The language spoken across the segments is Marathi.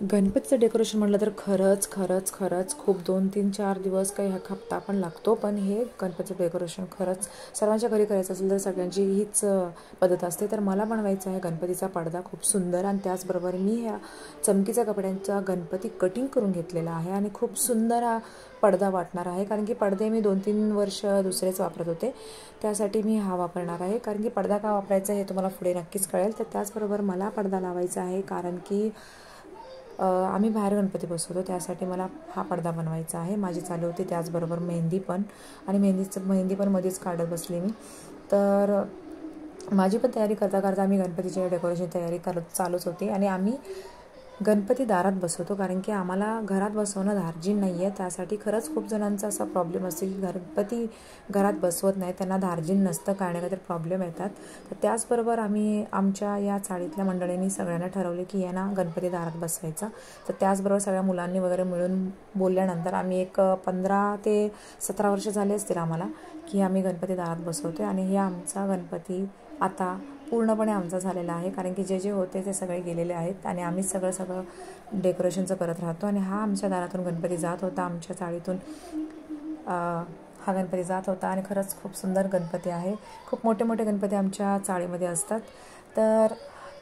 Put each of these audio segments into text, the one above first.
गणपतीचं डेकोरेशन म्हटलं तर खरंच खूप 2-3-4 दिवस काही हप्ता पण लागतो. पण हे गणपतीचं डेकोरेशन खरंच सर्वांच्या घरी करायचं असेल तर सगळ्यांची हीच पद्धत असते. तर मला बनवायचा आहे गणपतीचा पडदा खूप सुंदर, आणि त्याचबरोबर मी ह्या चमकीच्या कपड्यांचा गणपती कटिंग करून घेतलेला आहे आणि खूप सुंदर हा पडदा वाटणार आहे. कारण की पडदे मी 2-3 वर्ष दुसरेच वापरत होते, त्यासाठी मी हा वापरणार आहे. कारण की पडदा का वापरायचा हे तुम्हाला पुढे नक्कीच कळेल. तर त्याचबरोबर मला पडदा लावायचा आहे कारण की आम्ही बाहेर गणपती बसवतो, त्यासाठी मला हा पडदा बनवायचा आहे. माझी चालू होती त्याचबरोबर मेहंदी पण, आणि मेहंदी पण मध्येच काढत बसली मी. तर माझी पण तयारी करता करता आम्ही गणपतीच्या डेकोरेशनची तयारी चालूच होती. आणि आम्ही गणपती दारात बसवतो कारण की आम्हाला घरात बसवणं धार्जिन नाही आहे. त्यासाठी खरंच खूप जणांचा असा प्रॉब्लेम असतो की गणपती घरात बसवत नाही, त्यांना धार्जिन नसतं, काय ना काहीतरी प्रॉब्लेम येतात. तर त्याचबरोबर आम्ही आमच्या या चाळीतल्या मंडळींनी सगळ्यांना ठरवले की यांना गणपती दारात बसवायचा. तर त्याचबरोबर सगळ्या मुलांनी वगैरे मिळून बोलल्यानंतर आम्ही एक 15 ते 17 वर्ष झाले असतील आम्हाला की आम्ही गणपती दारात बसवतो. आणि हे आमचा गणपती आता पूर्णपणे आमचा झालेला आहे, कारण की जे होते ते सगळे गेलेले आहेत आणि आम्ही सगळं डेकोरेशनचं करत राहतो. आणि हा आमच्या दारातून गणपती जात होता, आमच्या चाळीतून हा गणपती जात होता. आणि खरंच खूप सुंदर गणपती आहे. खूप मोठे मोठे गणपती आमच्या चाळीमध्ये असतात. तर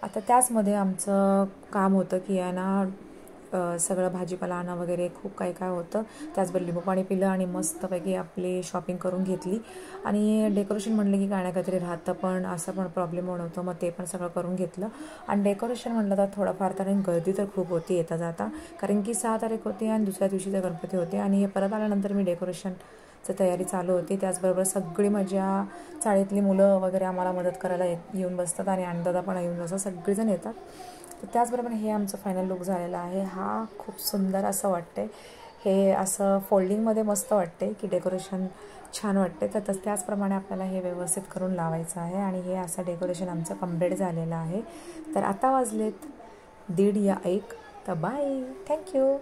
आता त्याचमध्ये आमचं काम होतं की यांना सगळं भाजीपाला आणा वगैरे खूप काय होतं. त्याचबरोबर लिंबू पाणी पिलं आणि मस्तपैकी आपली शॉपिंग करून घेतली. आणि डेकोरेशन म्हटलं की काय ना काहीतरी राहतं, पण असं पण प्रॉब्लेम होतं, मग ते पण सगळं करून घेतलं. आणि डेकोरेशन म्हटलं तर थोडंफार तर गर्दी तर खूप होती येता जाता, कारण की 6 तारीख होती आणि दुसऱ्या दिवशीचा गणपती होते. आणि हे परत आल्यानंतर मी डेकोरेशनची तयारी चालू होती. त्याचबरोबर सगळी माझ्या चाळीतली मुलं वगैरे आम्हाला मदत करायला येऊन बसतात आणि अण्णादादा पण येऊन बसतात, सगळेजण येतात. तर त्याचबरोबर हे आमचं फायनल लुक झालेला आहे. हा खूप सुंदर असं वाटते, हे असं फोल्डिंगमध्ये मस्त वाटते की डेकोरेशन छान वाटते. तर त्याचप्रमाणे आपल्याला हे व्यवस्थित करून लावायचं आहे. आणि हे असं डेकोरेशन आमचं कंप्लीट झालेलं आहे. तर आता वाजलेत 1:30 या 1. तर बाय, थँक्यू.